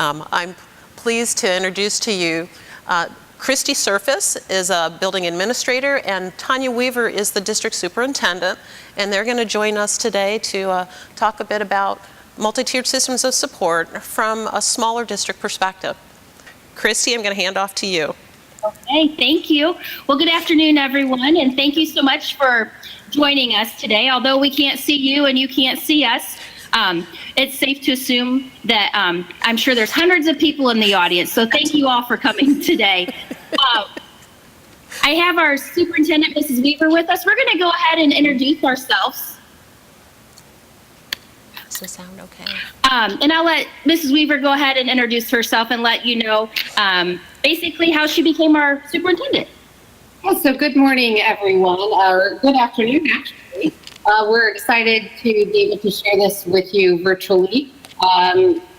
I'm pleased to introduce to you Christy Surface is a building administrator, and Tanya Weaver is the district superintendent, and they're going to join us today to talk a bit about multi-tiered systems of support from a smaller district perspective. Christy, I'm going to hand off to you. Okay, thank you. Well, good afternoon, everyone, and thank you so much for joining us today. Although we can't see you and you can't see us, it's safe to assume that I'm sure there's hundreds of people in the audience, so thank you all for coming today. I have our superintendent, Mrs. Weaver, with us. We're going to go ahead and introduce ourselves. Does this sound okay? And I'll let Mrs. Weaver go ahead and introduce herself and let you know basically how she became our superintendent. Yeah, so good morning, everyone, or good afternoon, actually. We're excited to be able to share this with you virtually.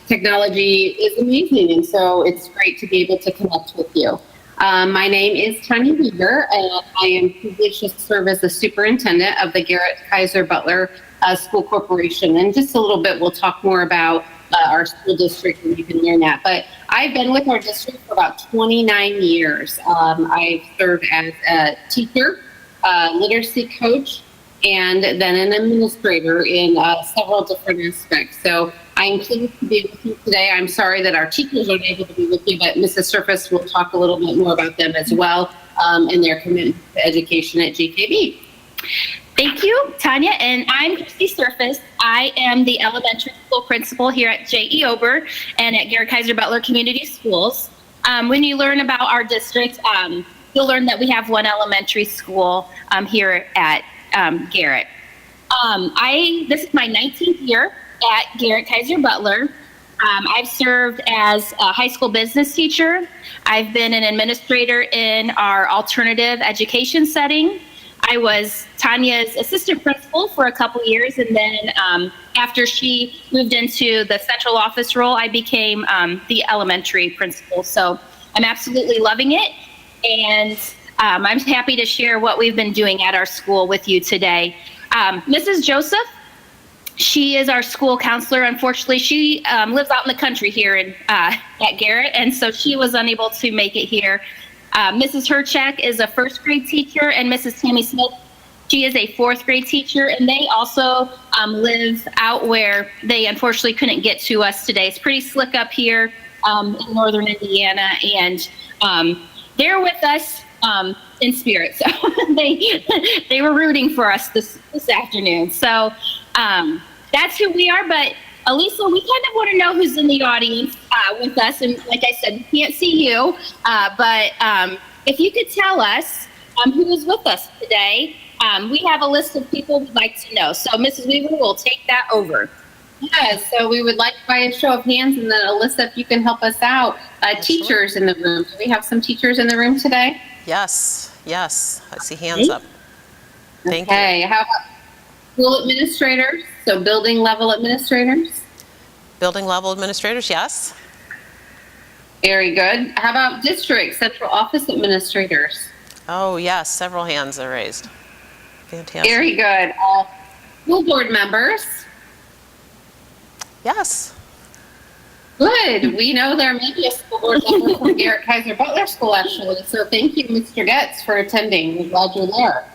Technology is amazing, and so it's great to be able to connect with you. My name is Tanya Weaver, and I am privileged to serve as the superintendent of the Garrett Kaiser Butler School Corporation. And just a little bit, we'll talk more about our school district, and you can learn that. But I've been with our district for about 29 years. I've served as a teacher, literacy coach, and then an administrator in several different aspects. So I'm pleased to be with you today. I'm sorry that our teachers aren't able to be with you, but Mrs. Surface will talk a little bit more about them as well and their commitment to education at GKB. Thank you, Tanya, and I'm Christy Surface. I am the elementary school principal here at J.E. Ober and at Garrett Kaiser Butler Community Schools. When you learn about our district, you'll learn that we have one elementary school here at Garrett. This is my 19th year at Garrett Kaiser Butler. I've served as a high school business teacher. I've been an administrator in our alternative education setting. I was Tanya's assistant principal for a couple years, and then after she moved into the central office role, I became the elementary principal. So I'm absolutely loving it, and I'm happy to share what we've been doing at our school with you today. Mrs. Joseph, she is our school counselor. Unfortunately, she lives out in the country here at Garrett, and so she was unable to make it here. Mrs. Herchak is a first grade teacher, and Mrs. Tammy Smith, she is a fourth grade teacher, and they also live out where they unfortunately couldn't get to us today. It's pretty slick up here in northern Indiana, and they're with us in spirit. So they were rooting for us this afternoon. So that's who we are. But Elisa, we kind of want to know who's in the audience with us. And like I said, we can't see you, but if you could tell us who is with us today, we have a list of people we'd like to know. So Mrs. Weaver will take that over. Yeah, so we would like by a show of hands, and then Alyssa, if you can help us out, teachers in the room. Do we have some teachers in the room today? Yes, I see hands up. Thank you. Okay, how about school administrators, so building level administrators? Building level administrators, yes. Very good. How about district central office administrators? Oh, yes, several hands are raised. Fantastic. Very good. School board members? Yes. Good. We know there may be a school board member from Garrett Kaiser Butler School, actually. So thank you, Mr. Getz, for attending. We're glad you're there.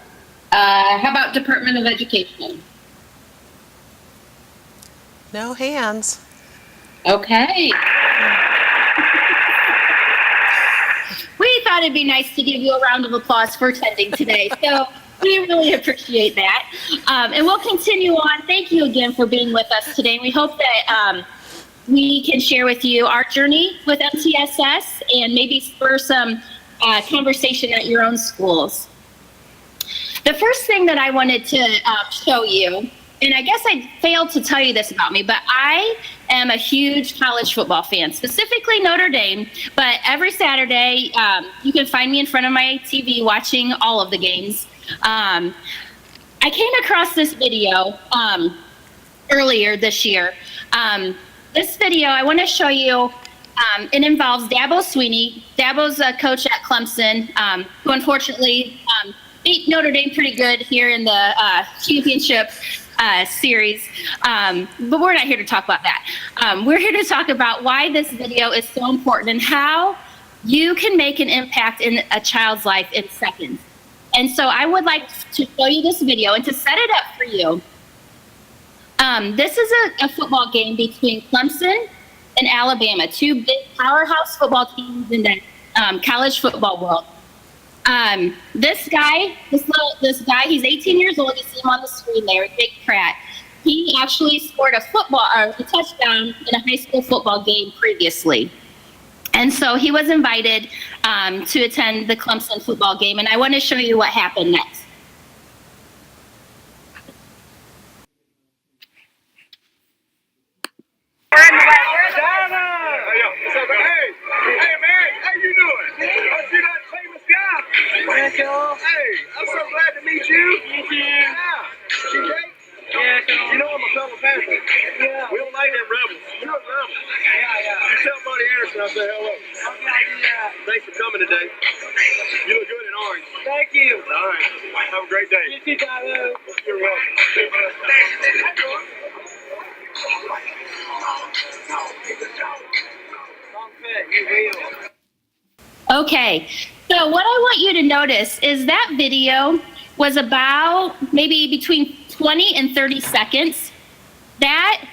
How about Department of Education? No hands. Okay. We thought it'd be nice to give you a round of applause for attending today. So we really appreciate that. And we'll continue on. Thank you again for being with us today. We hope that we can share with you our journey with MTSS and maybe spur some conversation at your own schools. The first thing that I wanted to show you, and I guess I failed to tell you this about me, but I am a huge college football fan, specifically Notre Dame. But every Saturday, you can find me in front of my TV watching all of the games. I came across this video earlier this year. This video, I want to show you, it involves Dabo Swinney. Dabo's a coach at Clemson, who unfortunately beat Notre Dame pretty good here in the championship series, but we're not here to talk about that. We're here to talk about why this video is so important and how you can make an impact in a child's life in seconds. And so I would like to show you this video and to set it up for you. This is a football game between Clemson and Alabama, two big powerhouse football teams in the college football world. This guy, he's 18 years old. You see him on the screen there, Jake Pratt. He actually scored a touchdown in a high school football game previously. And so he was invited to attend the Clemson football game, and I want to show you what happened next. Hey, I'm so glad to meet you. Thank you. Yeah. She great? Yeah, you know I'm a fellow pastor. Yeah. We don't like them rebels. You're a rebel. Yeah. You tell Buddy Anderson I say hello. Okay. Thanks for coming today. You look good in orange. Thank you. All right. Have a great day. You too, Tyler. You're welcome. Okay, so what I want you to notice is that video was about maybe between 20 and 30 seconds. That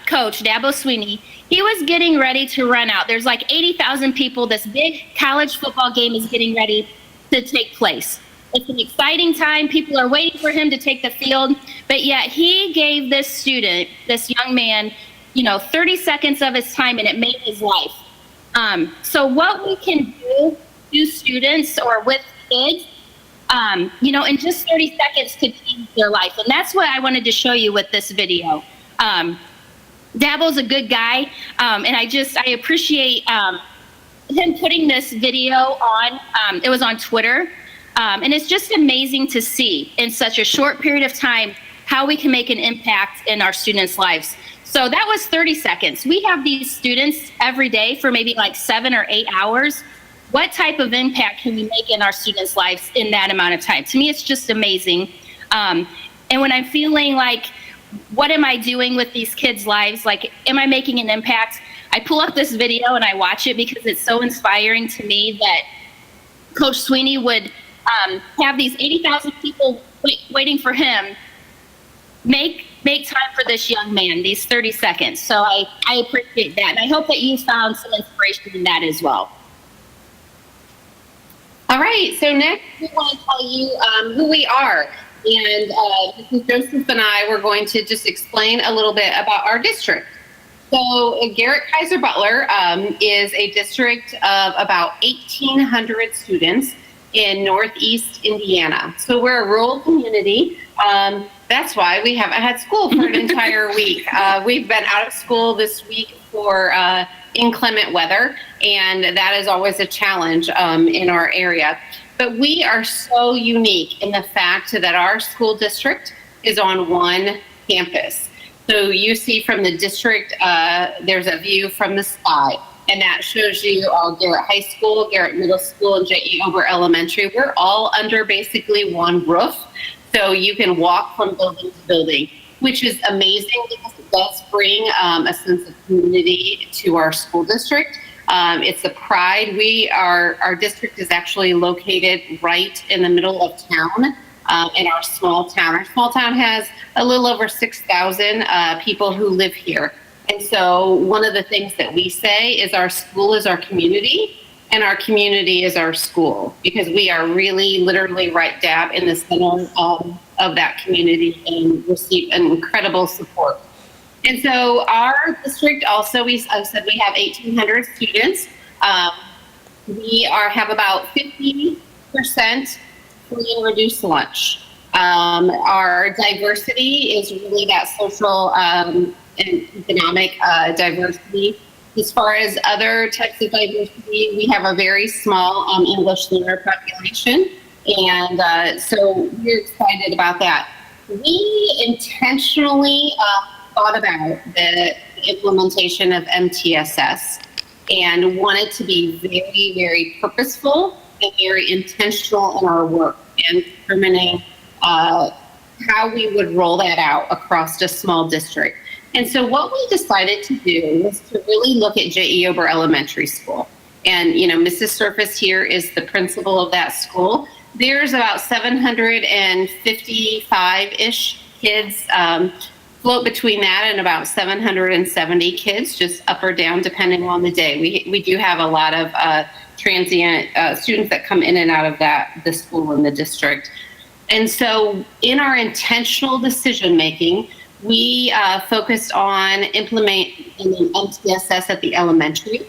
coach, Dabo Swinney, he was getting ready to run out. There's like 80,000 people. This big college football game is getting ready to take place. It's an exciting time. People are waiting for him to take the field, but yet he gave this student, this young man, 30 seconds of his time, and it made his life. So what we can do students or with kids, in just 30 seconds could change their life. And that's what I wanted to show you with this video. Dabo's a good guy. And I appreciate him putting this video on. It was on Twitter. And it's just amazing to see in such a short period of time how we can make an impact in our students' lives. So that was 30 seconds. We have these students every day for maybe like 7 or 8 hours. What type of impact can we make in our students' lives in that amount of time? To me, it's just amazing. And when I'm feeling like, what am I doing with these kids' lives? Like, am I making an impact? I pull up this video and I watch it because it's so inspiring to me that Coach Swinney would have these 80,000 people waiting for him. Make time for this young man, these 30 seconds. So I appreciate that. And I hope that you found some inspiration in that as well. All right, so next we want to tell you who we are. And this is Joseph and I. We're going to just explain a little bit about our district. So Garrett Kaiser Butler is a district of about 1,800 students in Northeast Indiana. So we're a rural community. That's why we haven't had school for an entire week. We've been out of school this week for inclement weather, and that is always a challenge in our area. But we are so unique in the fact that our school district is on one campus. So you see from the district, there's a view from the sky, and that shows you all Garrett High School, Garrett Middle School, and J.E. Ober Elementary. We're all under basically one roof. So you can walk from building to building, which is amazing because it does bring a sense of community to our school district. It's a pride. Our district is actually located right in the middle of town in our small town. Our small town has a little over 6,000 people who live here. And so one of the things that we say is our school is our community, and our community is our school, because we are really literally right dab in the center of that community and receive an incredible support. And so our district also, I said we have 1,800 students. We have about 50% free and reduced lunch. Our diversity is really that social and economic diversity. As far as other types of diversity, we have a very small English learner population, and so we're excited about that. We intentionally thought about the implementation of MTSS and wanted to be very, very purposeful and very intentional in our work and determining how we would roll that out across a small district. And so what we decided to do was to really look at J.E. Ober Elementary School. And, you know, Mrs. Surface here is the principal of that school. There's about 755-ish kids, float between that and about 770 kids, just up or down depending on the day. We do have a lot of transient students that come in and out of the school in the district. And so in our intentional decision making, we focused on implementing an MTSS at the elementary,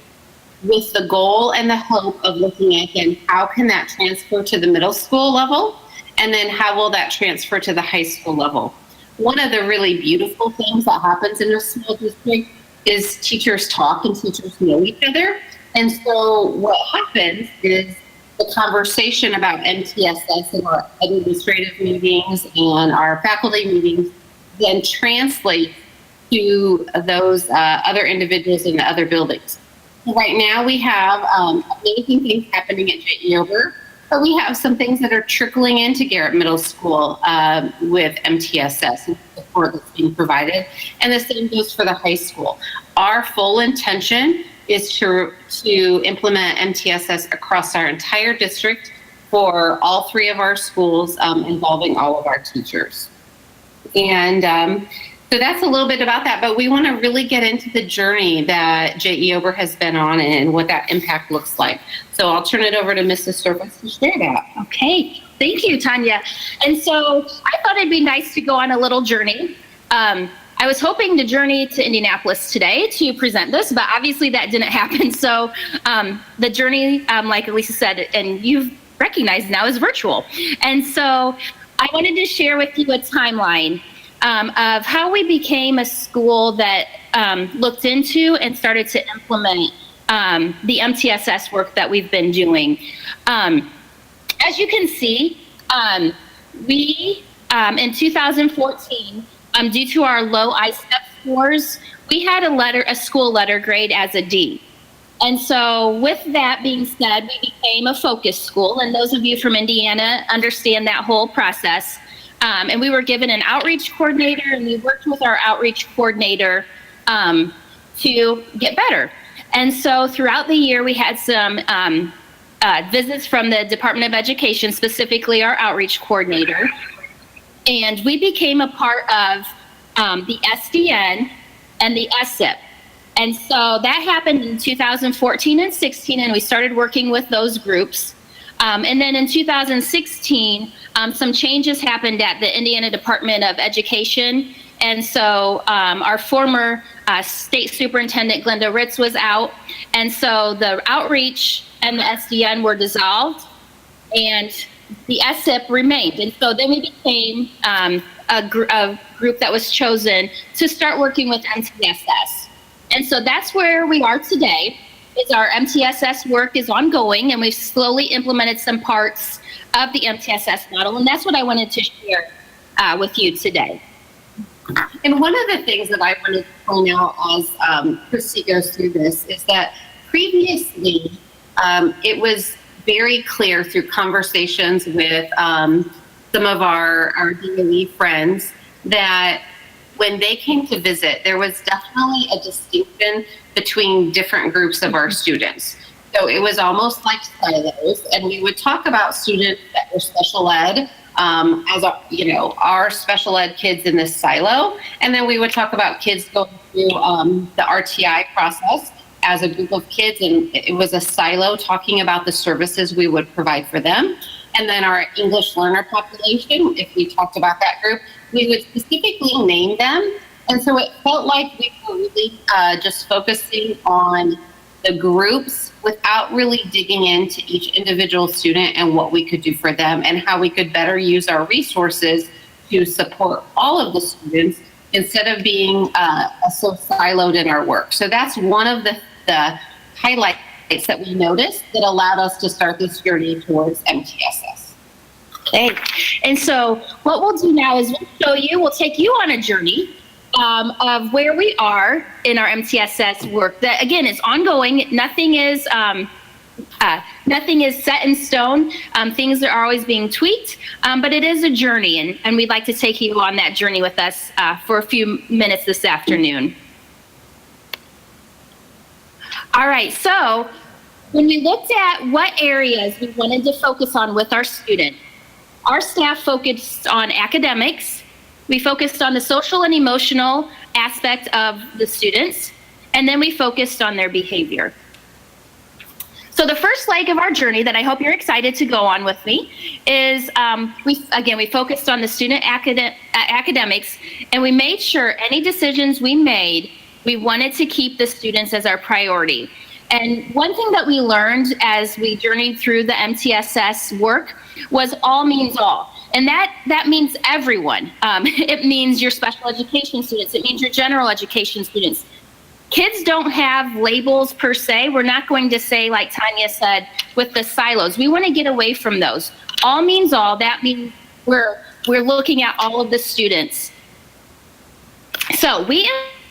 with the goal and the hope of looking at, again, how can that transfer to the middle school level? And then how will that transfer to the high school level? One of the really beautiful things that happens in a small district is teachers talk and teachers know each other. And so what happens is the conversation about MTSS in our administrative meetings and our faculty meetings then translate to those other individuals in the other buildings. Right now we have amazing things happening at J.E. Ober, but we have some things that are trickling into Garrett Middle School with MTSS and support that's being provided. And the same goes for the high school. Our full intention is to implement MTSS across our entire district for all 3 of our schools, involving all of our teachers. And so that's a little bit about that, but we want to really get into the journey that J.E. Ober has been on and what that impact looks like. So I'll turn it over to Mrs. Surface to share that. Okay, thank you, Tanya. And so I thought it'd be nice to go on a little journey. I was hoping to journey to Indianapolis today to present this, but obviously that didn't happen. So the journey, like Elisa said, and you've recognized now, is virtual. And so I wanted to share with you a timeline of how we became a school that looked into and started to implement the MTSS work that we've been doing. As you can see, we, in 2014, due to our low ISTEP scores, we had a school letter grade as a D. And so with that being said, we became a focus school, and those of you from Indiana understand that whole process. And we were given an outreach coordinator, and we worked with our outreach coordinator to get better. And so throughout the year, we had some visits from the Department of Education, specifically our outreach coordinator. And we became a part of the SDN and the SIP. And so that happened in 2014 and 16, and we started working with those groups. And then in 2016, some changes happened at the Indiana Department of Education. And so our former state superintendent, Glenda Ritz, was out. And so the outreach and the SDN were dissolved, and the SIP remained. And so then we became a group that was chosen to start working with MTSS. And so that's where we are today. Is our MTSS work is ongoing, and we've slowly implemented some parts of the MTSS model, and that's what I wanted to share with you today. And one of the things that I wanted to point out as Christy goes through this is that previously it was very clear through conversations with some of our DOE friends that when they came to visit, there was definitely a distinction between different groups of our students. So it was almost like silos, and we would talk about students that were special ed as our special ed kids in this silo, and then we would talk about kids going through the RTI process as a group of kids, and it was a silo talking about the services we would provide for them. And then our English learner population, if we talked about that group, we would specifically name them. And so it felt like we were really just focusing on the groups without really digging into each individual student and what we could do for them and how we could better use our resources to support all of the students instead of being so siloed in our work. So that's one of the highlights that we noticed that allowed us to start this journey towards MTSS. Okay, and so what we'll do now is we'll take you on a journey of where we are in our MTSS work. That again is ongoing. Nothing is Nothing is set in stone. Things are always being tweaked, but it is a journey, and we'd like to take you on that journey with us for a few minutes this afternoon. All right, so when we looked at what areas we wanted to focus on with our students, our staff focused on academics, we focused on the social and emotional aspect of the students, and then we focused on their behavior. So the first leg of our journey that I hope you're excited to go on with me is, we focused on the student academics, and we made sure any decisions we made, we wanted to keep the students as our priority. And one thing that we learned as we journeyed through the MTSS work was all means all. And that means everyone. It means your special education students. It means your general education students. Kids don't have labels per se. We're not going to say, like Tanya said, with the silos. We want to get away from those. All means all. That means we're looking at all of the students. So we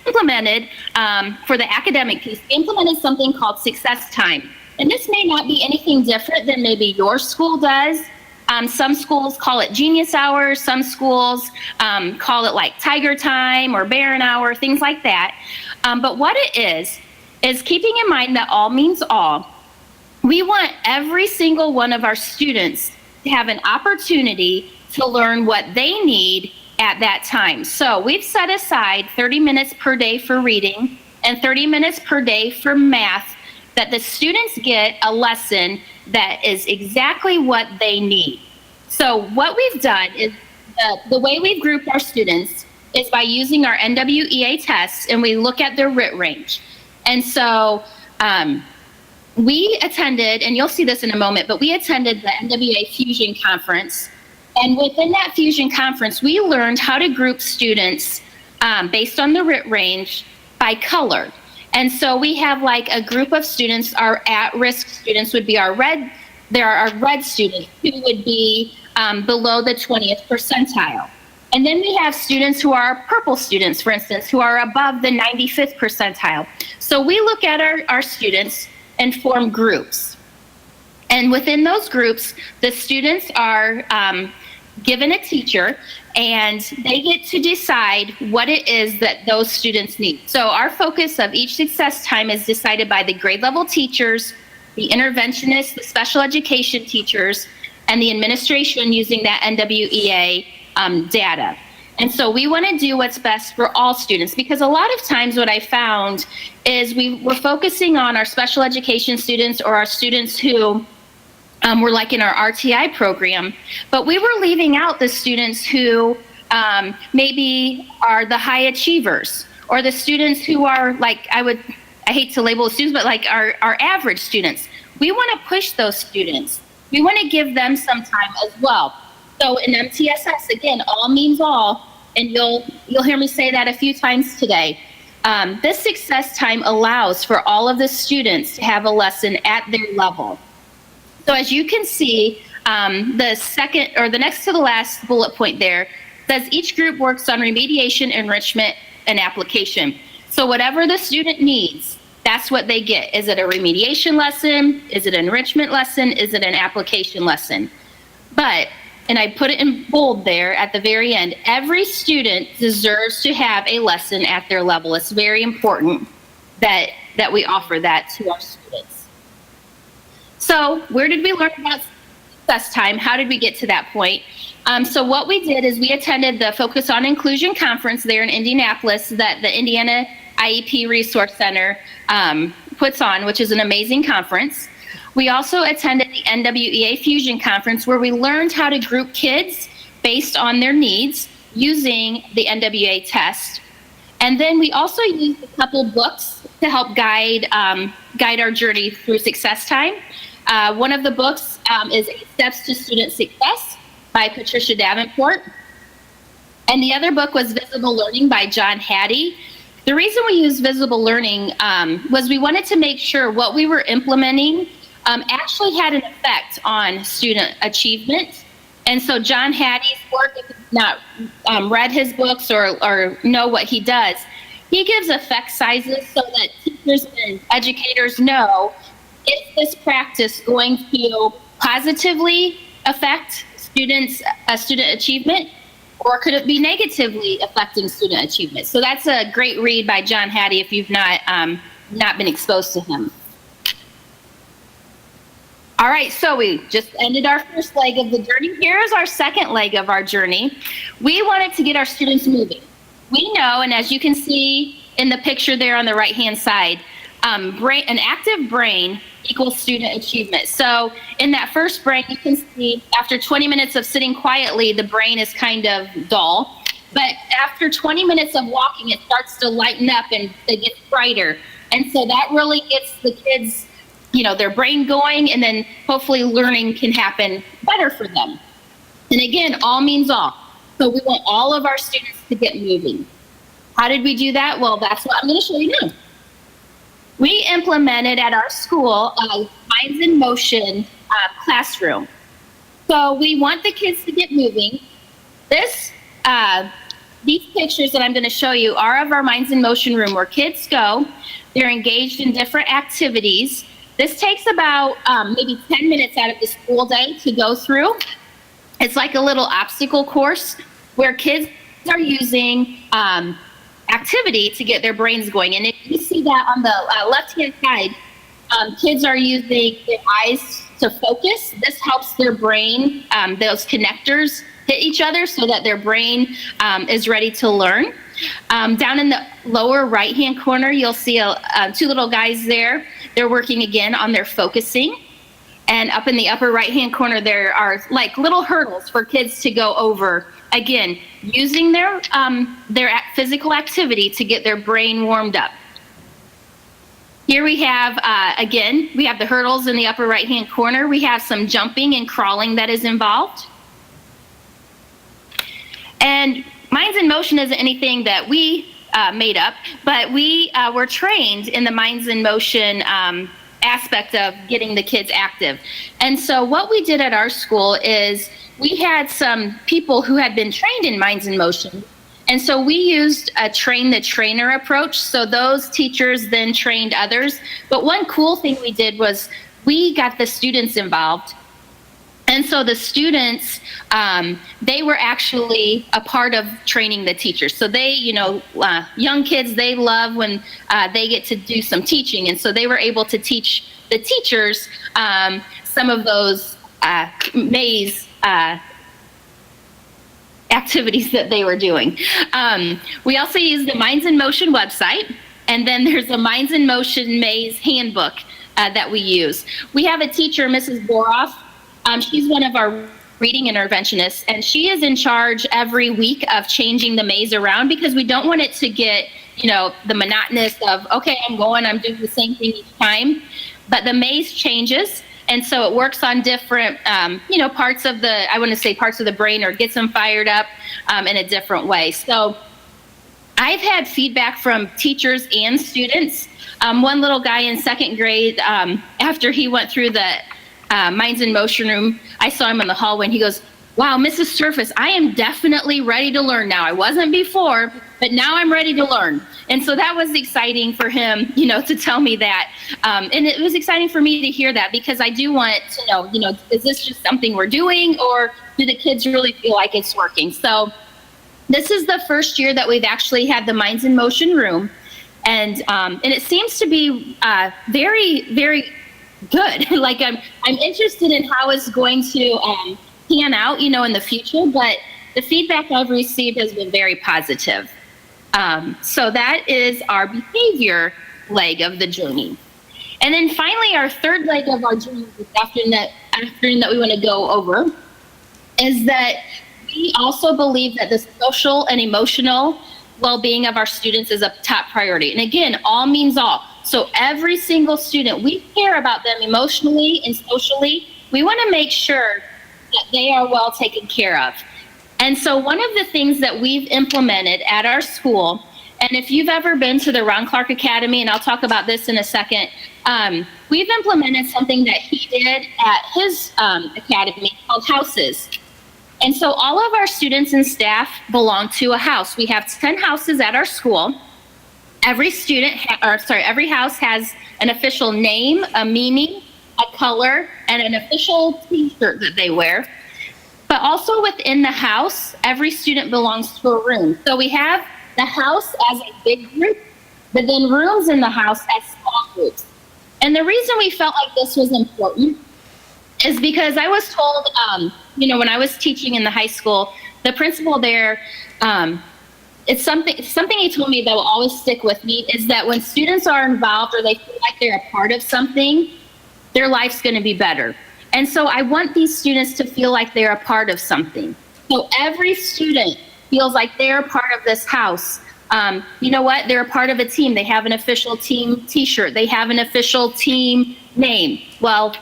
implemented, for the academic piece, we implemented something called Success Time. And this may not be anything different than maybe your school does. Some schools call it Genius Hour. Some schools call it like Tiger Time or Baron Hour, things like that. But what it is keeping in mind that all means all. We want every single one of our students to have an opportunity to learn what they need at that time. So we've set aside 30 minutes per day for reading and 30 minutes per day for math, that the students get a lesson that is exactly what they need. So what we've done is the way we've grouped our students is by using our NWEA tests, and we look at their RIT range. And so we attended, and you'll see this in a moment, but we attended the NWEA Fusion Conference. And within that Fusion Conference, we learned how to group students based on the RIT range by color. And so we have like a group of students. Our at-risk students would be our red students, who would be below the 20th percentile. And then we have students who are purple students, for instance, who are above the 95th percentile. So we look at our students and form groups. And within those groups, the students are given a teacher, and they get to decide what it is that those students need. So our focus of each Success Time is decided by the grade level teachers, the interventionists, the special education teachers, and the administration using that NWEA data. And so we want to do what's best for all students, because a lot of times what I found is we're focusing on our special education students or our students who were like in our RTI program, but we were leaving out the students who maybe are the high achievers, or the students who are like, I hate to label students, but like our average students. We want to push those students. We want to give them some time as well. So in MTSS, again, all means all, and you'll hear me say that a few times today. This Success Time allows for all of the students to have a lesson at their level. So as you can see, the second or the next to the last bullet point there says each group works on remediation, enrichment, and application. So whatever the student needs, that's what they get. Is it a remediation lesson? Is it an enrichment lesson? Is it an application lesson? But, and I put it in bold there at the very end, every student deserves to have a lesson at their level. It's very important that we offer that to our students. So where did we learn about Success Time? How did we get to that point? So what we did is we attended the Focus on Inclusion conference there in Indianapolis that the Indiana IEP Resource Center puts on, which is an amazing conference. We also attended the NWEA Fusion Conference, where we learned how to group kids based on their needs using the NWEA test. And then we also used a couple books to help guide our journey through Success Time. One of the books is 8 Steps to Student Success by Patricia Davenport. And the other book was Visible Learning by John Hattie. The reason we used visible learning was we wanted to make sure what we were implementing actually had an effect on student achievement. And so John Hattie's work, if you've not read his books or know what he does, he gives effect sizes so that teachers and educators know is this practice going to positively affect student achievement, or could it be negatively affecting student achievement? So that's a great read by John Hattie if you've not been exposed to him. All right, so we just ended our first leg of the journey. Here's our second leg of our journey. We wanted to get our students moving. We know, and as you can see in the picture there on the right-hand side, an active brain equals student achievement. So in that first brain, you can see after 20 minutes of sitting quietly, the brain is kind of dull. But after 20 minutes of walking, it starts to lighten up and it gets brighter. And so that really gets the kids, their brain going, and then hopefully learning can happen better for them. And again, all means all. So we want all of our students to get moving. How did we do that? Well, that's what I'm going to show you now. We implemented at our school a Minds in Motion classroom. So we want the kids to get moving. These pictures that I'm going to show you are of our Minds in Motion room where kids go. They're engaged in different activities. This takes about maybe 10 minutes out of the school day to go through. It's like a little obstacle course where kids are using activity to get their brains going. And if you see that on the left-hand side, kids are using their eyes to focus. This helps their brain, those connectors hit each other so that their brain is ready to learn. Down in the lower right-hand corner, you'll see two little guys there. They're working again on their focusing. And up in the upper right-hand corner, there are like little hurdles for kids to go over. Again, using their physical activity to get their brain warmed up. Here we have, again, we have the hurdles in the upper right-hand corner. We have some jumping and crawling that is involved. And Minds in Motion isn't anything that we made up, but we were trained in the Minds in Motion aspect of getting the kids active. And so what we did at our school is we had some people who had been trained in Minds in Motion. And so we used a train the trainer approach. So those teachers then trained others. But one cool thing we did was we got the students involved. And so the students, they were actually a part of training the teachers. So they, young kids, they love when they get to do some teaching. And so they were able to teach the teachers some of those maze activities that they were doing. We also use the Minds in Motion website. And then there's a Minds in Motion maze handbook that we use. We have a teacher, Mrs. Boroff. She's one of our reading interventionists, and she is in charge every week of changing the maze around because we don't want it to get, the monotonous of, okay, I'm doing the same thing each time. But the maze changes, and so it works on different, parts of the brain, or gets them fired up in a different way. So I've had feedback from teachers and students. One little guy in second grade, after he went through the Minds in Motion room, I saw him in the hallway and he goes, "Wow, Mrs. Surface, I am definitely ready to learn now. I wasn't before, but now I'm ready to learn." And so that was exciting for him, to tell me that. And it was exciting for me to hear that because I do want to know, is this just something we're doing, or do the kids really feel like it's working? So this is the first year that we've actually had the Minds in Motion room. And it seems to be very, very good. Like I'm interested in how it's going to pan out, in the future, but the feedback I've received has been very positive. So that is our behavior leg of the journey. And then finally, our third leg of our journey this afternoon that we want to go over is that we also believe that the social and emotional well-being of our students is a top priority. And again, all means all. So every single student, we care about them emotionally and socially. We want to make sure that they are well taken care of. And so one of the things that we've implemented at our school, and if you've ever been to the Ron Clark Academy, and I'll talk about this in a second, we've implemented something that he did at his academy called houses. And so all of our students and staff belong to a house. We have 10 houses at our school. Every house has an official name, a meaning, a color, and an official t-shirt that they wear. But also within the house, every student belongs to a room. So we have the house as a big group, but then rooms in the house as small groups. And the reason we felt like this was important is because I was told, when I was teaching in the high school, the principal there, it's something he told me that will always stick with me, is that when students are involved or they feel like they're a part of something, their life's going to be better. And so I want these students to feel like they're a part of something. So every student feels like they're a part of this house. You know what? They're a part of a team. They have an official team t-shirt. They have an official team name. Well,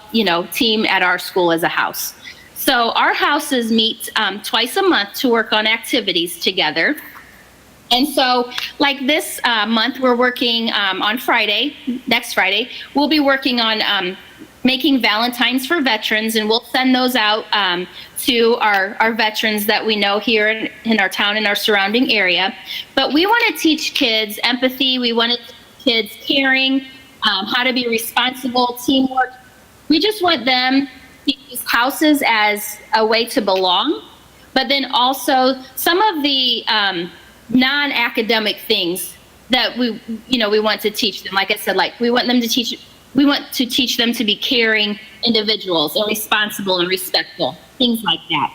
team at our school is a house. So our houses meet twice a month to work on activities together. And so like this month, we're working on Friday, next Friday, we'll be working on making Valentines for veterans, and we'll send those out to our veterans that we know here in our town and our surrounding area. But we want to teach kids empathy. We want to teach kids caring, how to be responsible, teamwork. We just want them to use houses as a way to belong, but then also some of the non-academic things that we want to teach them. Like I said, we want to teach them to be caring individuals and responsible and respectful, things like that.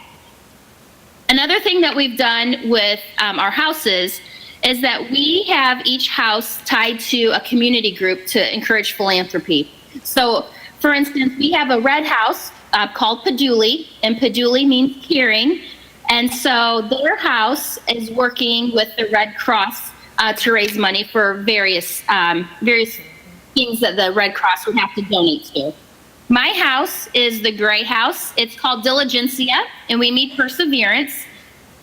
Another thing that we've done with our houses is that we have each house tied to a community group to encourage philanthropy. So, for instance, we have a red house called Paduli, and Paduli means caring. And so their house is working with the Red Cross to raise money for various things that the Red Cross would have to donate to. My house is the gray house. It's called Diligencia, and we meet Perseverance.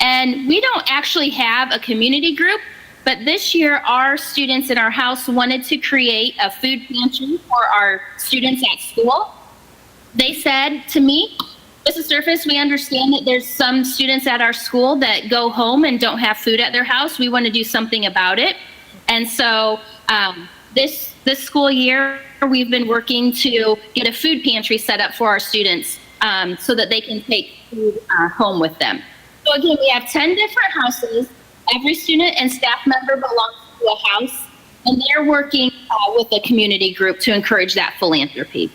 And we don't actually have a community group, but this year our students in our house wanted to create a food pantry for our students at school. They said to me, Mrs. Surface, we understand that there's some students at our school that go home and don't have food at their house. We want to do something about it. And so this school year, we've been working to get a food pantry set up for our students so that they can take food home with them. So again, we have 10 different houses. Every student and staff member belongs to a house, and they're working with a community group to encourage that philanthropy.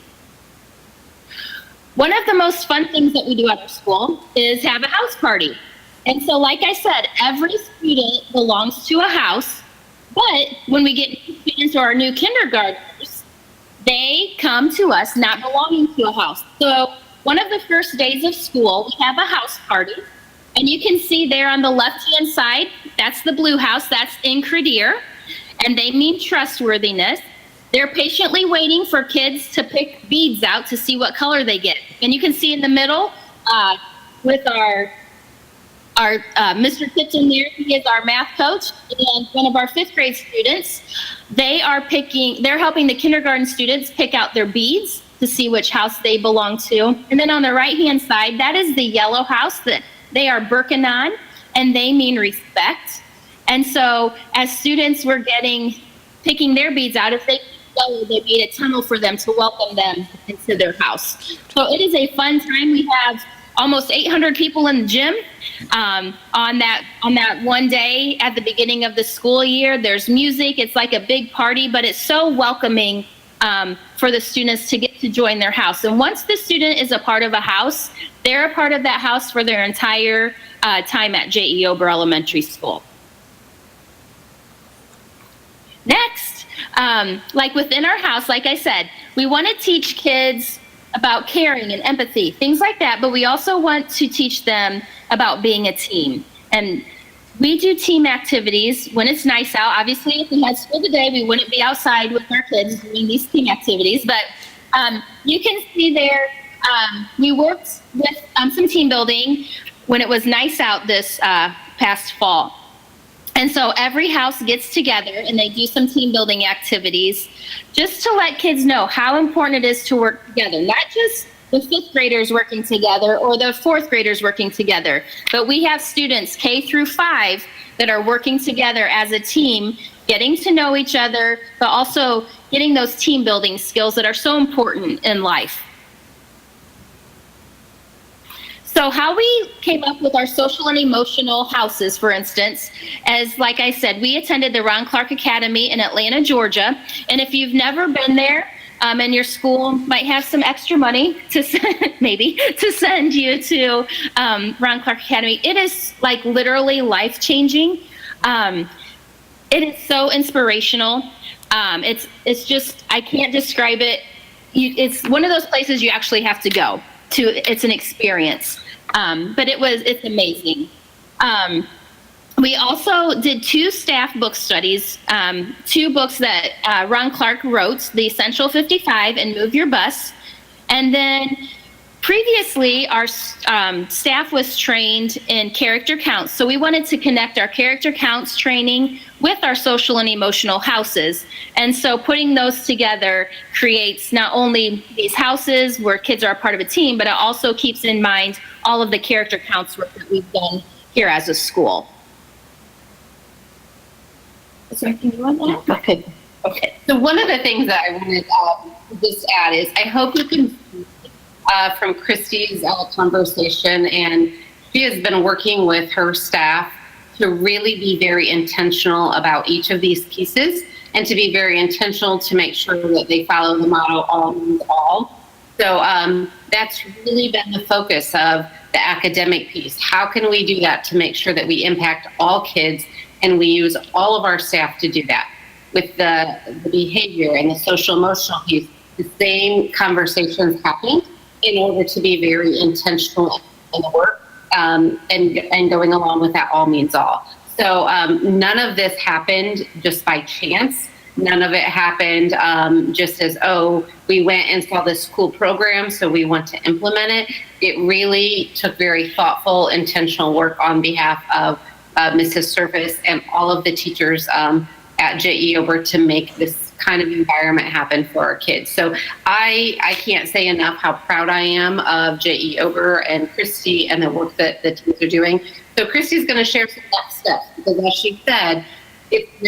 One of the most fun things that we do at our school is have a house party. And so, like I said, every student belongs to a house, but when we get new students or our new kindergartners, they come to us not belonging to a house. So one of the first days of school, we have a house party, and you can see there on the left-hand side, that's the blue house, that's Incredier, and they mean trustworthiness. They're patiently waiting for kids to pick beads out to see what color they get. And you can see in the middle with our Mr. Kitchen there, he is our math coach, and one of our 5th grade students. They're helping the kindergarten students pick out their beads to see which house they belong to. And then on the right-hand side, that is the yellow house that they are Birkenan, and they mean respect. And so as students were picking their beads out, if they they made a tunnel for them to welcome them into their house. So it is a fun time. We have almost 800 people in the gym on that one day at the beginning of the school year. There's music. It's like a big party, but it's so welcoming for the students to get to join their house. And once the student is a part of a house, they're a part of that house for their entire time at J.E. Ober Elementary School. Next, like within our house, like I said, we want to teach kids about caring and empathy, things like that, but we also want to teach them about being a team. And we do team activities when it's nice out. Obviously, if we had school today, we wouldn't be outside with our kids doing these team activities, but you can see there, we worked with some team building when it was nice out this past fall. And so every house gets together and they do some team building activities just to let kids know how important it is to work together. Not just the 5th graders working together or the 4th graders working together, but we have students K through 5 that are working together as a team getting to know each other, but also getting those team building skills that are so important in life. So how we came up with our social and emotional houses, for instance, as like I said, we attended the Ron Clark Academy in Atlanta, Georgia. And if you've never been there, and your school might have some extra money to maybe to send you to Ron Clark Academy, it is like literally life-changing. It is so inspirational. It's just, I can't describe it. It's one of those places you actually have to go to. It's an experience. But it's amazing. We also did 2 staff book studies, 2 books that Ron Clark wrote, The Essential 55 and Move Your Bus. And then previously, our staff was trained in character counts. So we wanted to connect our character counts training with our social and emotional houses. And so putting those together creates not only these houses where kids are a part of a team, but it also keeps in mind all of the character counts work that we've done here as a school. Is there anything you want to add? Okay. So one of the things that I wanted to just add is I hope you can see from Christy's conversation, and she has been working with her staff to really be very intentional about each of these pieces and to be very intentional to make sure that they follow the motto, all means all. So that's really been the focus of the academic piece. How can we do that to make sure that we impact all kids, and we use all of our staff to do that? With the behavior and the social emotional piece, the same conversations happen in order to be very intentional in the work and going along with that all means all. So none of this happened just by chance. None of it happened just as, oh, we went and saw this cool program, so we want to implement it. It really took very thoughtful, intentional work on behalf of Mrs. Surface and all of the teachers at J.E. Ober to make this kind of environment happen for our kids. So I can't say enough how proud I am of J.E. Ober and Christy and the work that the teams are doing. So Christy's going to share some next steps, because as she said, it's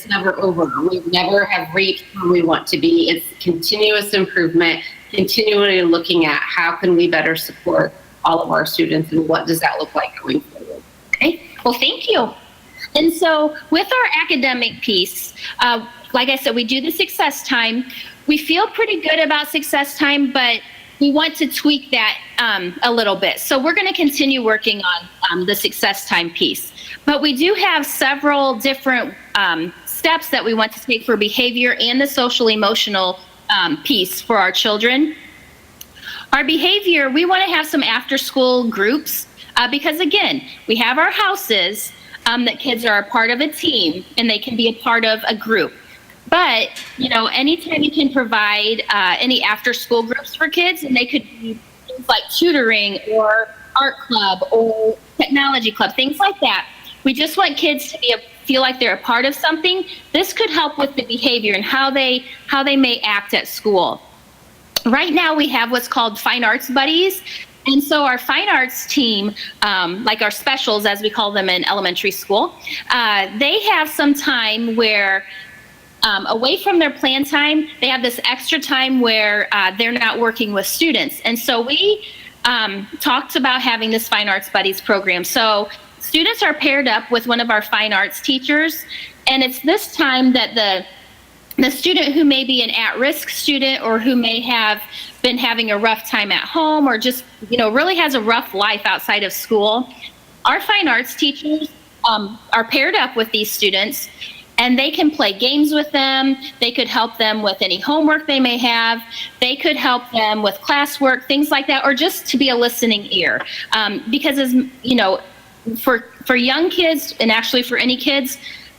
never over. We never have reached where we want to be. It's continuous improvement, continually looking at how can we better support all of our students, and what does that look like going forward. Okay, well, thank you. And so with our academic piece, like I said, we do the success time. We feel pretty good about success time, but we want to tweak that a little bit. So we're going to continue working on the success time piece. But we do have several different steps that we want to take for behavior and the social emotional piece for our children. Our behavior, we want to have some after school groups because again, we have our houses that kids are a part of a team and they can be a part of a group. But, you know, anytime you can provide any after school groups for kids, and they could be things like tutoring or art club or technology club, things like that. We just want kids to feel like they're a part of something. This could help with the behavior and how they may act at school. Right now we have what's called Fine Arts Buddies. And so our fine arts team, like our specials, as we call them in elementary school, they have some time where away from their plan time, they have this extra time where they're not working with students. And so we talked about having this Fine Arts Buddies program. So students are paired up with one of our fine arts teachers, and it's this time that the student who may be an at-risk student or who may have been having a rough time at home or just, you know, really has a rough life outside of school, our fine arts teachers are paired up with these students, and they can play games with them. They could help them with any homework they may have. They could help them with classwork, things like that, or just to be a listening ear. Because as you know, for young kids, and actually for any kids,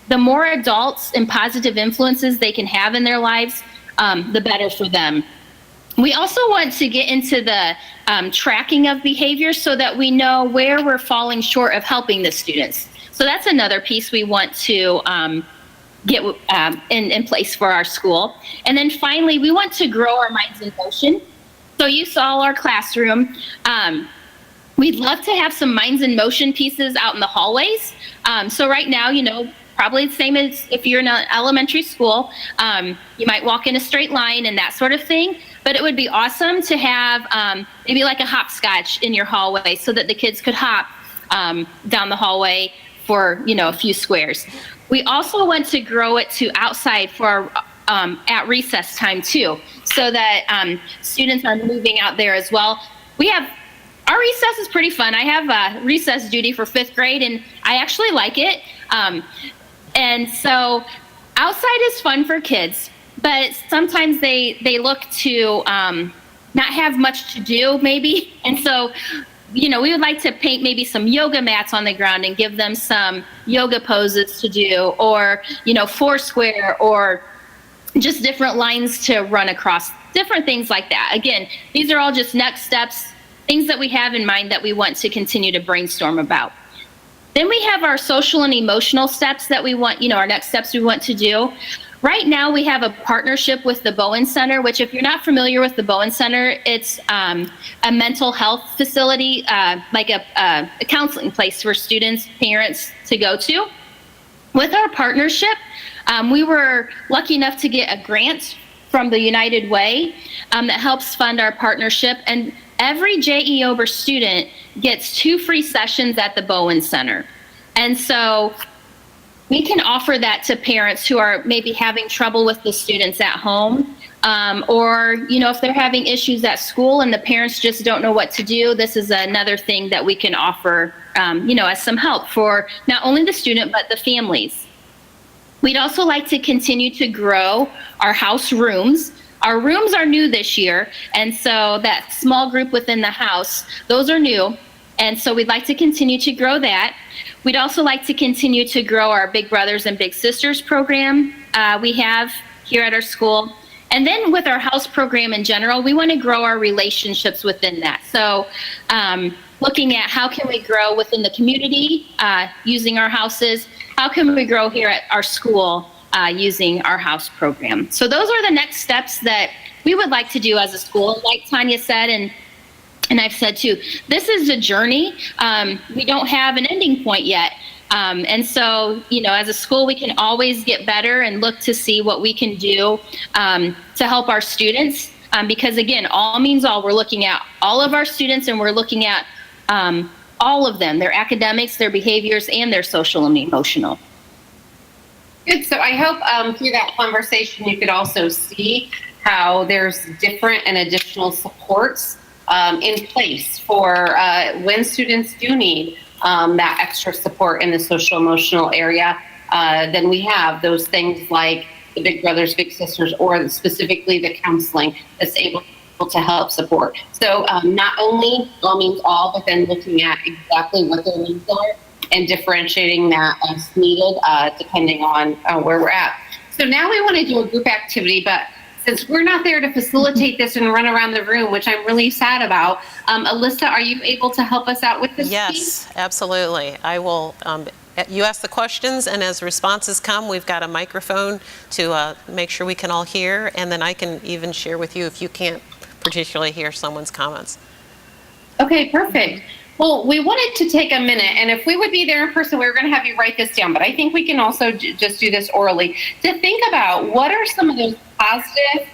the more adults and positive influences they can have in their lives, the better for them. We also want to get into the tracking of behavior so that we know where we're falling short of helping the students. So that's another piece we want to get in place for our school. And then finally, we want to grow our minds in motion. So you saw our classroom. We'd love to have some minds in motion pieces out in the hallways. So right now, you know, probably the same as if you're in an elementary school. You might walk in a straight line and that sort of thing, but it would be awesome to have maybe like a hopscotch in your hallway so that the kids could hop down the hallway for, a few squares. We also want to grow it to outside for at recess time too, so that students are moving out there as well. Our recess is pretty fun. I have recess duty for 5th grade, and I actually like it. And so outside is fun for kids, but sometimes they look to not have much to do maybe. And so, we would like to paint maybe some yoga mats on the ground and give them some yoga poses to do, or, foursquare, or just different lines to run across, different things like that. Again, these are all just next steps, things that we have in mind that we want to continue to brainstorm about. Then we have our social and emotional steps that we want, our next steps we want to do. Right now we have a partnership with the Bowen Center, which if you're not familiar with the Bowen Center, it's a mental health facility, like a counseling place for students, parents to go to. With our partnership, we were lucky enough to get a grant from the United Way that helps fund our partnership. And every J.E. Ober student gets 2 free sessions at the Bowen Center. And so we can offer that to parents who are maybe having trouble with the students at home, or, if they're having issues at school and the parents just don't know what to do. This is another thing that we can offer, as some help for not only the student, but the families. We'd also like to continue to grow our house rooms. Our rooms are new this year, and so that small group within the house, those are new, and so we'd like to continue to grow that. We'd also like to continue to grow our Big Brothers and Big Sisters program we have here at our school. And then with our house program in general, we want to grow our relationships within that. So looking at how can we grow within the community using our houses, how can we grow here at our school using our house program. So those are the next steps that we would like to do as a school. Like Tanya said, and I've said too, this is a journey. We don't have an ending point yet. And so, as a school, we can always get better and look to see what we can do to help our students. Because again, all means all. We're looking at all of our students, and we're looking at all of them, their academics, their behaviors, and their social and emotional. Good. So I hope through that conversation, you could also see how there's different and additional supports in place for when students do need that extra support in the social emotional area. Then we have those things like the Big Brothers, Big Sisters, or specifically the counseling that's able to help support. So not only all means all, but then looking at exactly what their needs are and differentiating that as needed depending on where we're at. So now we want to do a group activity, but since we're not there to facilitate this and run around the room, which I'm really sad about, Alyssa, are you able to help us out with this? Yes, absolutely. I will. You ask the questions, and as responses come, we've got a microphone to make sure we can all hear, and then I can even share with you if you can't particularly hear someone's comments. Okay, perfect. Well, we wanted to take a minute, and if we would be there in person, we were going to have you write this down, but I think we can also just do this orally, to think about what are some of those positive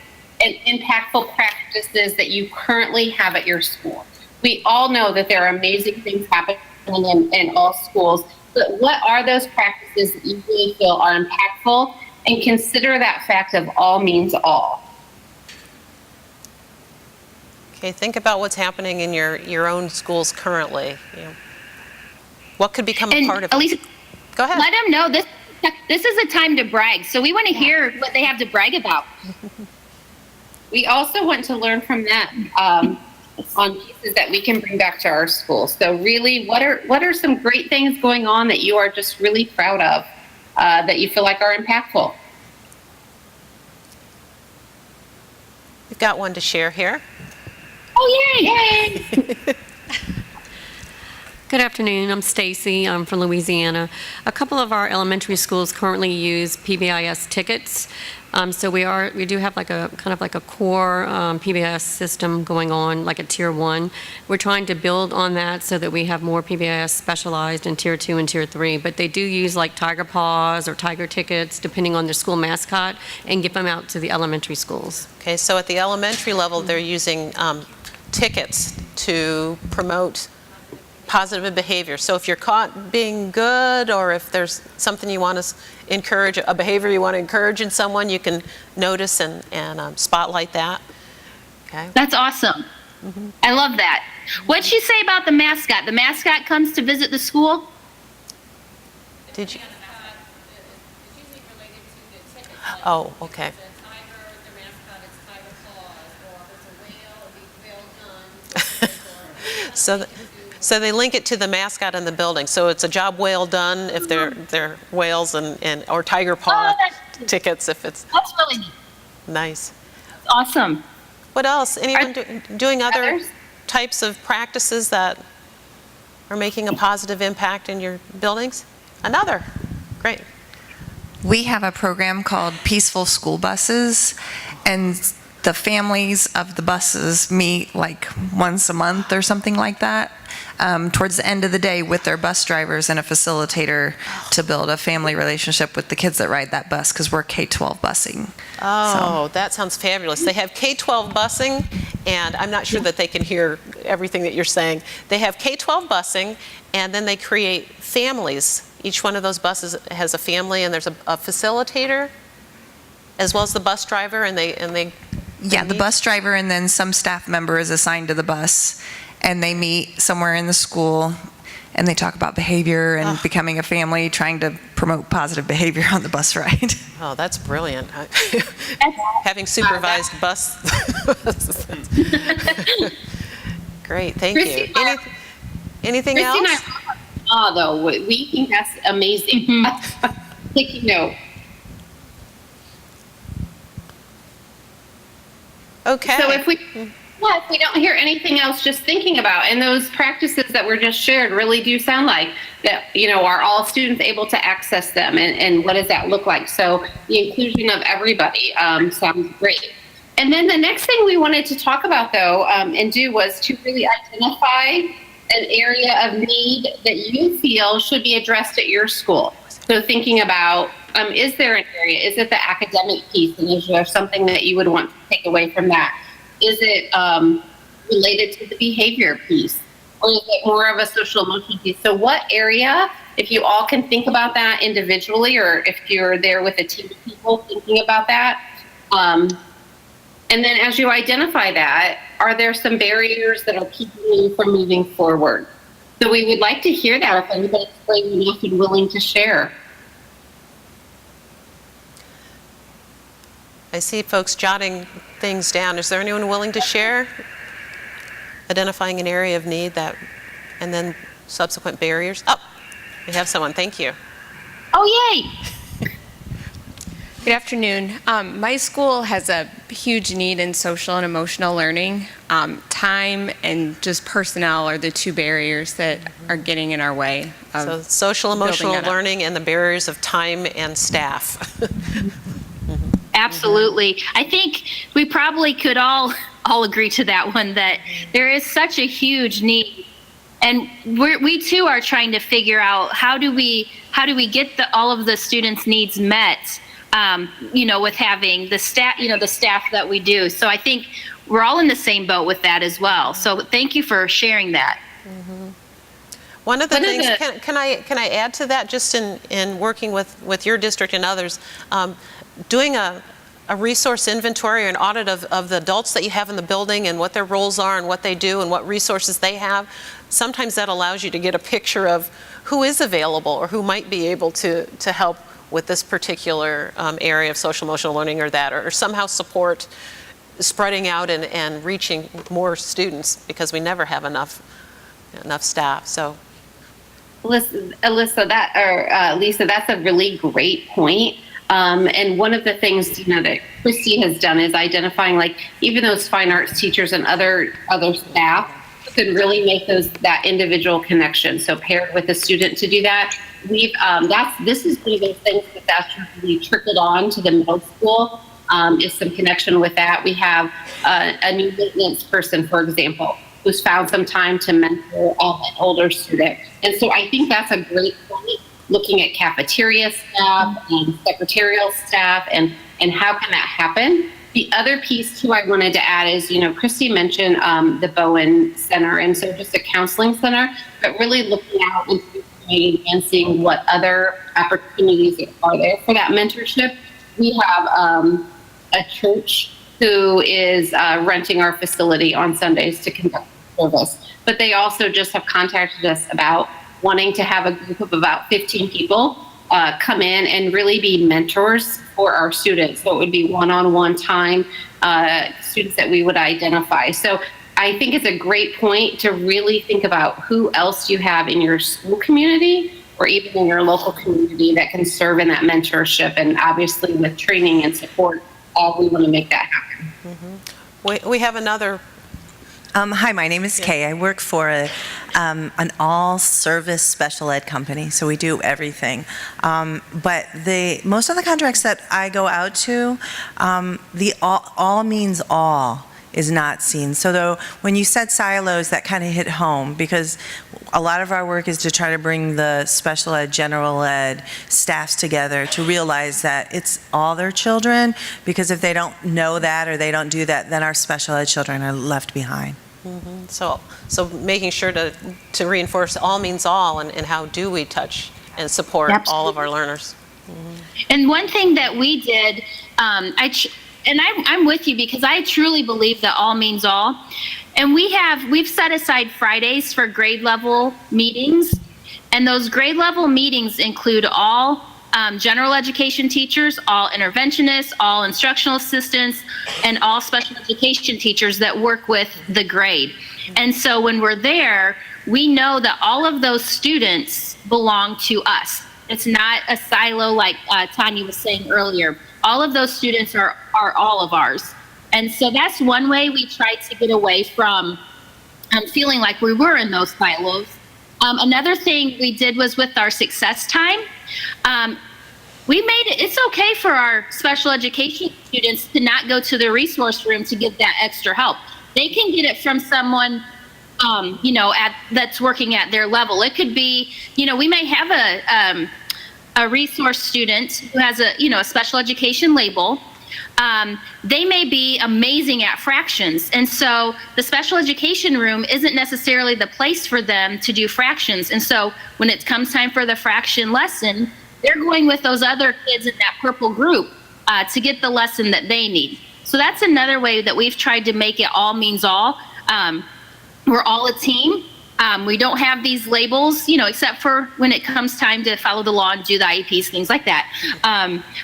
and impactful practices that you currently have at your school. We all know that there are amazing things happening in all schools, but what are those practices that you really feel are impactful? And consider that fact of all means all. Okay, think about what's happening in your own schools currently. What could become a part of it? Elisa, go ahead. Let them know this is a time to brag. So we want to hear what they have to brag about. We also want to learn from them on pieces that we can bring back to our schools. So really, what are some great things going on that you are just really proud of, that you feel like are impactful? We've got one to share here. Oh, yay! Good afternoon. I'm Stacy. I'm from Louisiana. A couple of our elementary schools currently use PBIS tickets. So we do have like a kind of like a core PBIS system going on, like a tier 1. We're trying to build on that so that we have more PBIS specialized in tier 2 and tier 3. But they do use like tiger paws or tiger tickets, depending on their school mascot, and give them out to the elementary schools. Okay, so at the elementary level, they're using tickets to promote positive behavior. So if you're caught being good, or if there's something you want to encourage, a behavior you want to encourage in someone, you can notice and spotlight that. Okay. That's awesome. I love that. What'd she say about the mascot? The mascot comes to visit the school? Did you? Oh, okay. So they link it to the mascot in the building. So it's a job well done if they're whales and or tiger paw tickets if it's That's really neat. nice. Awesome. What else? Anyone doing other others? types of practices that are making a positive impact in your buildings? Another. Great. We have a program called Peaceful School Buses, and the families of the buses meet like once a month or something like that, towards the end of the day with their bus drivers and a facilitator to build a family relationship with the kids that ride that bus, because we're K-12 busing. Oh, that sounds fabulous. They have K-12 busing, and I'm not sure that they can hear everything that you're saying. They have K-12 busing, and then they create families. Each one of those buses has a family, and there's a facilitator, as well as the bus driver, and they Yeah, the bus driver and then some staff member is assigned to the bus, and they meet somewhere in the school, and they talk about behavior and becoming a family, trying to promote positive behavior on the bus ride. Oh, that's brilliant. Having supervised bus. Great, thank you. Anything else? Christy and I, though, we think that's amazing. Taking note. Okay. So if we don't hear anything else, just thinking about, and those practices that were just shared really do sound like that, are all students able to access them, and what does that look like? So the inclusion of everybody sounds great. And then the next thing we wanted to talk about, though, and do was to really identify an area of need that you feel should be addressed at your school. So thinking about, is there an area? Is it the academic piece? And is there something that you would want to take away from that? Is it related to the behavior piece? Or is it more of a social emotional piece? So what area, if you all can think about that individually, or if you're there with a team of people thinking about that, and then as you identify that, are there some barriers that are keeping you from moving forward? So we would like to hear that if anybody's brave enough and willing to share. I see folks jotting things down. Is there anyone willing to share? Identifying an area of need and then subsequent barriers? Oh, we have someone. Thank you. Oh, yay. Good afternoon. My school has a huge need in social and emotional learning. Time and just personnel are the two barriers that are getting in our way. So social emotional learning and the barriers of time and staff. Absolutely. I think we probably could all agree to that one, that there is such a huge need. And we too are trying to figure out how do we get all of the students' needs met, with having the staff that we do. So I think we're all in the same boat with that as well. So thank you for sharing that. Mm-hmm. One of the things, can I add to that, just in working with your district and others, doing a resource inventory or an audit of the adults that you have in the building and what their roles are and what they do and what resources they have. Sometimes that allows you to get a picture of who is available or who might be able to help with this particular area of social emotional learning or somehow support spreading out and reaching more students, because we never have enough staff. So Lisa, that's a really great point. And one of the things that Christy has done is identifying, like, even those fine arts teachers and other staff, can really make that individual connection. So paired with a student to do that, this is one of those things that's really trickled on to the middle school. Is some connection with that. We have a new maintenance person, for example, who's found some time to mentor an older student. And so I think that's a great point, looking at cafeteria staff and secretarial staff and how can that happen. The other piece too I wanted to add is, Christy mentioned the Bowen Center, and so just a counseling center, but really looking out into the community and seeing what other opportunities are there for that mentorship. We have a church who is renting our facility on Sundays to conduct service, but they also just have contacted us about wanting to have a group of about 15 people come in and really be mentors for our students. So it would be one-on-one time, students that we would identify. So I think it's a great point to really think about who else you have in your school community or even in your local community that can serve in that mentorship. And obviously with training and support, we want to make that happen. Mm-hmm. We have another. Hi, my name is Kay. I work for an all-service special ed company, so we do everything. But most of the contracts that I go out to, the all means all is not seen. So though, when you said silos, that kind of hit home, because a lot of our work is to try to bring the special ed, general ed staffs together to realize that it's all their children, because if they don't know that or they don't do that, then our special ed children are left behind. Mm-hmm. So making sure to reinforce all means all, and how do we touch and support all of our learners. Mm-hmm. And one thing that we did, I'm with you, because I truly believe that all means all. And we've set aside Fridays for grade level meetings, and those grade level meetings include all general education teachers, all interventionists, all instructional assistants, and all special education teachers that work with the grade. And so when we're there, we know that all of those students belong to us. It's not a silo like Tanya was saying earlier. All of those students are all of ours. And so that's one way we try to get away from feeling like we were in those silos. Another thing we did was with our success time. We made it's okay for our special education students to not go to the resource room to get that extra help. They can get it from someone, that's working at their level. It could be, we may have a resource student who has a special education label. They may be amazing at fractions. And so the special education room isn't necessarily the place for them to do fractions. And so when it comes time for the fraction lesson, they're going with those other kids in that purple group to get the lesson that they need. So that's another way that we've tried to make it all means all. We're all a team. We don't have these labels, except for when it comes time to follow the law and do the IEPs, things like that.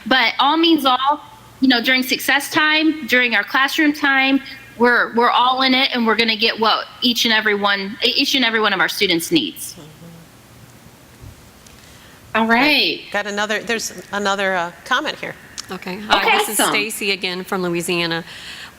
But all means all, during success time, during our classroom time, we're all in it, and we're going to get what each and every one of our students needs. All right. There's another comment here. Okay. Hi, Okay, this is awesome. Stacy again from Louisiana.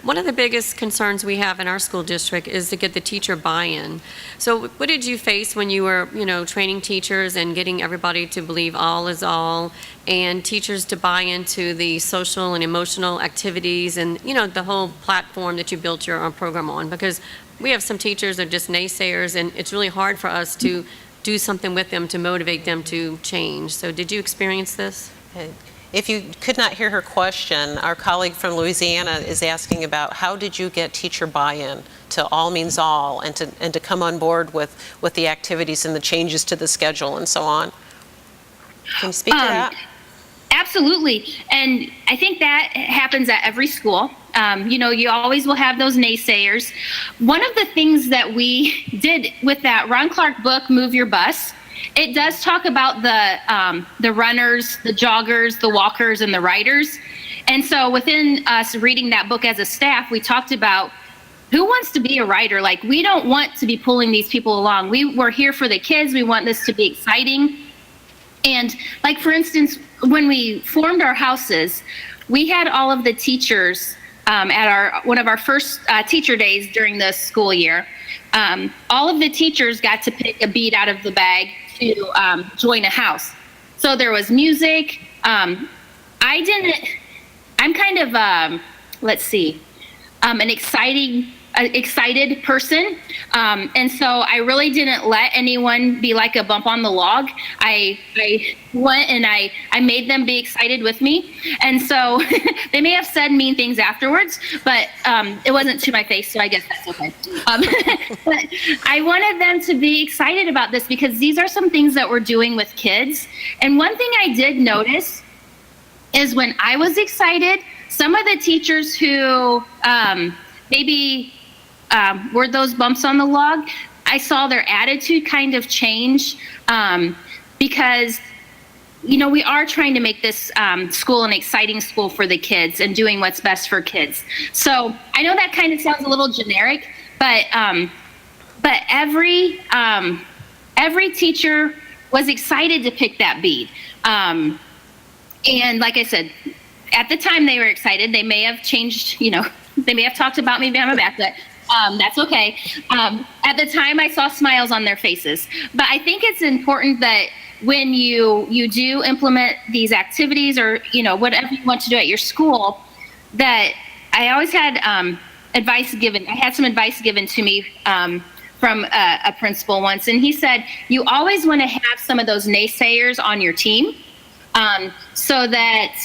One of the biggest concerns we have in our school district is to get the teacher buy-in. So what did you face when you were, training teachers and getting everybody to believe all is all, and teachers to buy into the social and emotional activities and, the whole platform that you built your program on? Because we have some teachers that are just naysayers, and it's really hard for us to do something with them to motivate them to change. So did you experience this? If you could not hear her question, our colleague from Louisiana is asking about how did you get teacher buy-in to all means all, and to come on board with the activities and the changes to the schedule and so on. Can you speak to that? Absolutely. And I think that happens at every school. You always will have those naysayers. One of the things that we did with that Ron Clark book, Move Your Bus, it does talk about the runners, the joggers, the walkers, and the riders. And so within us reading that book as a staff, we talked about who wants to be a rider. Like, we don't want to be pulling these people along. We're here for the kids. We want this to be exciting. And like, for instance, when we formed our houses, we had all of the teachers at one of our first teacher days during the school year. All of the teachers got to pick a bead out of the bag to join a house. So there was music. I'm kind of, let's see, an excited person. And so I really didn't let anyone be like a bump on the log. I went and I made them be excited with me. And so they may have said mean things afterwards, but it wasn't to my face, so I guess that's okay. But I wanted them to be excited about this because these are some things that we're doing with kids. And one thing I did notice is when I was excited, some of the teachers who maybe were those bumps on the log, I saw their attitude kind of change because, you know, we are trying to make this school an exciting school for the kids and doing what's best for kids. So I know that kind of sounds a little generic, but every teacher was excited to pick that bead. And like I said, at the time they were excited. They may have changed, you know, they may have talked about me behind my back, but that's okay. At the time, I saw smiles on their faces. But I think it's important that when you do implement these activities or, you know, whatever you want to do at your school, that I always had advice given. I had some advice given to me from a principal once, and he said, you always want to have some of those naysayers on your team so that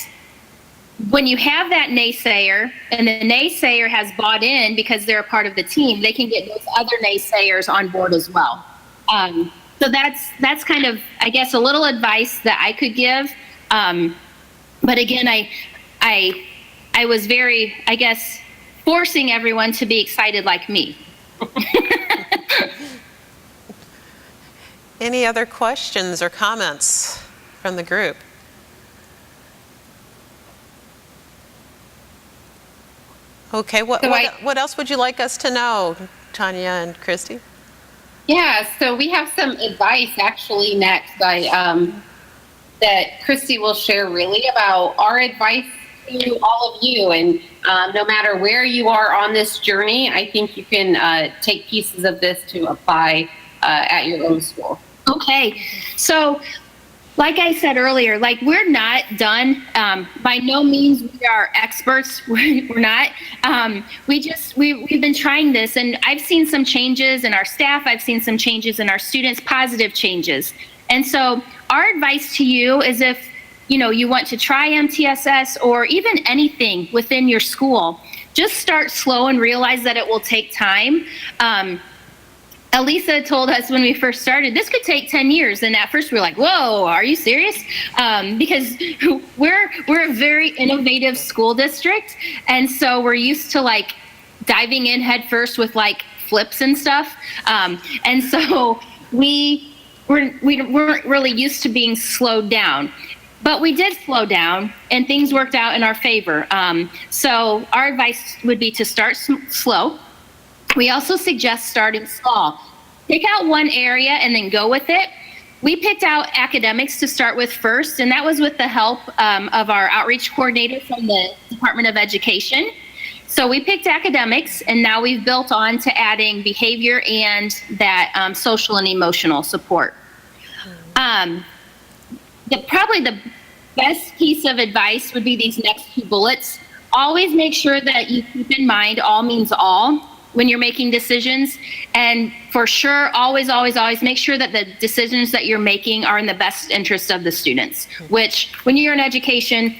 when you have that naysayer and the naysayer has bought in because they're a part of the team, they can get those other naysayers on board as well. So that's kind of, I guess, a little advice that I could give. But again, I was very, I guess, forcing everyone to be excited like me. Any other questions or comments from the group? Okay, what else would you like us to know, Tanya and Christy? Yeah, so we have some advice actually next that Christy will share really about our advice to all of you. And no matter where you are on this journey, I think you can take pieces of this to apply at your own school. Okay, so like I said earlier, like we're not done. By no means we are experts. We're not. We've been trying this, and I've seen some changes in our staff. I've seen some changes in our students, positive changes. And so our advice to you is if you want to try MTSS or even anything within your school, just start slow and realize that it will take time. Elisa told us when we first started, this could take 10 years. And at first we were like, whoa, are you serious? Because we're a very innovative school district. And so we're used to like diving in head first with like flips and stuff. And so we weren't really used to being slowed down. But we did slow down and things worked out in our favor. So our advice would be to start slow. We also suggest starting small. Pick out one area and then go with it. We picked out academics to start with first, and that was with the help of our outreach coordinator from the Department of Education. So we picked academics, and now we've built on to adding behavior and that social and emotional support. Probably the best piece of advice would be these next two bullets. Always make sure that you keep in mind all means all when you're making decisions. And for sure, always, always, always make sure that the decisions that you're making are in the best interest of the students, which when you're in education,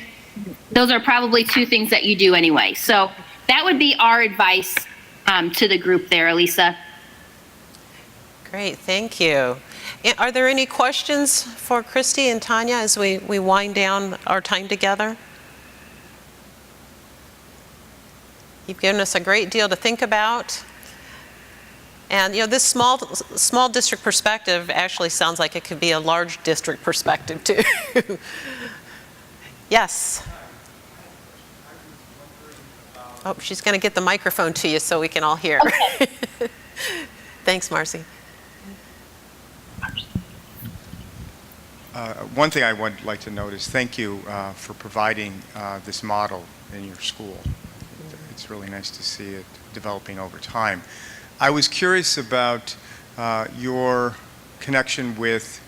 those are probably two things that you do anyway. So that would be our advice to the group there, Elisa. Great, thank you. Are there any questions for Christy and Tanya as we wind down our time together? You've given us a great deal to think about. And this small district perspective actually sounds like it could be a large district perspective too. Yes. Oh, she's going to get the microphone to you so we can all hear. Okay. Thanks, Marcy. One thing I would like to note is thank you for providing this model in your school. it's really nice to see it developing over time. I was curious about your connection with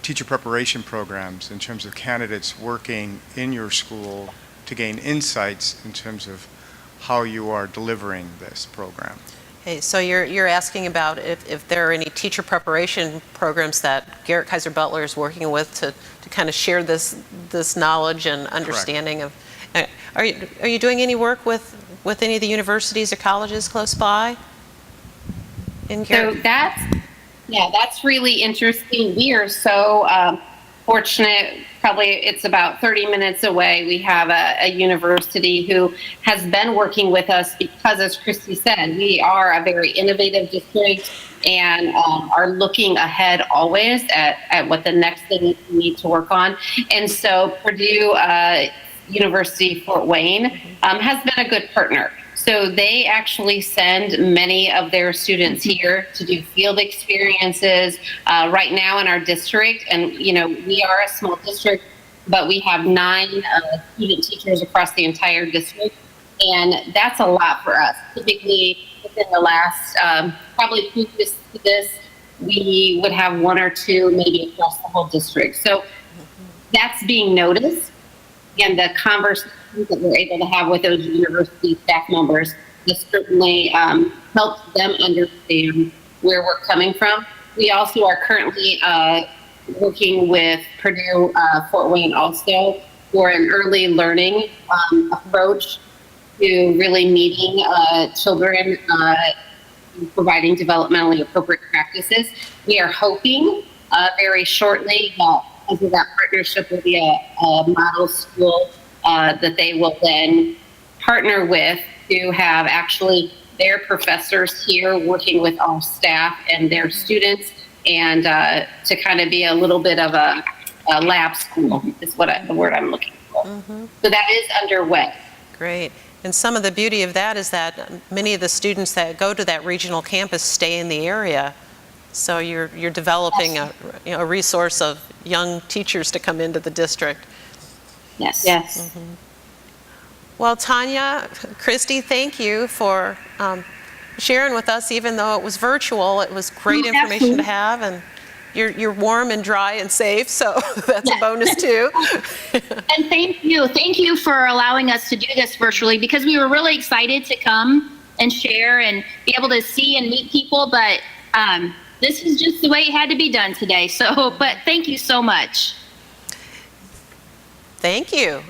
teacher preparation programs in terms of candidates working in your school to gain insights in terms of how you are delivering this program. Okay, so you're asking about if there are any teacher preparation programs that Garrett Kaiser Butler is working with to kind of share this knowledge and understanding of. Are you doing any work with any of the universities or colleges close by? In So Garrett? that's really interesting. We are so fortunate. Probably it's about 30 minutes away. We have a university who has been working with us because, as Christy said, we are a very innovative district and are looking ahead always at what the next thing is we need to work on. And so Purdue University Fort Wayne has been a good partner. So they actually send many of their students here to do field experiences right now in our district. And, we are a small district, but we have 9 student teachers across the entire district. And that's a lot for us. Typically, within the last, probably previous to this, we would have 1 or 2 maybe across the whole district. So that's being noticed. And the conversations that we're able to have with those university staff members has certainly helped them understand where we're coming from. We also are currently working with Purdue Fort Wayne also for an early learning approach to really meeting children, providing developmentally appropriate practices. We are hoping very shortly that because of that partnership will be a model school that they will then partner with to have actually their professors here working with our staff and their students, and to kind of be a little bit of a lab school is the word I'm looking for. So that is underway. Great. And some of the beauty of that is that many of the students that go to that regional campus stay in the area. So you're developing a resource of young teachers to come into the district. Yes. Well, Tanya, Christy, thank you for sharing with us. Even though it was virtual, it was great information to have, and you're warm and dry and safe, so that's a bonus too. And thank you for allowing us to do this virtually, because we were really excited to come and share and be able to see and meet people, but this is just the way it had to be done today. So, but thank you so much. Thank you.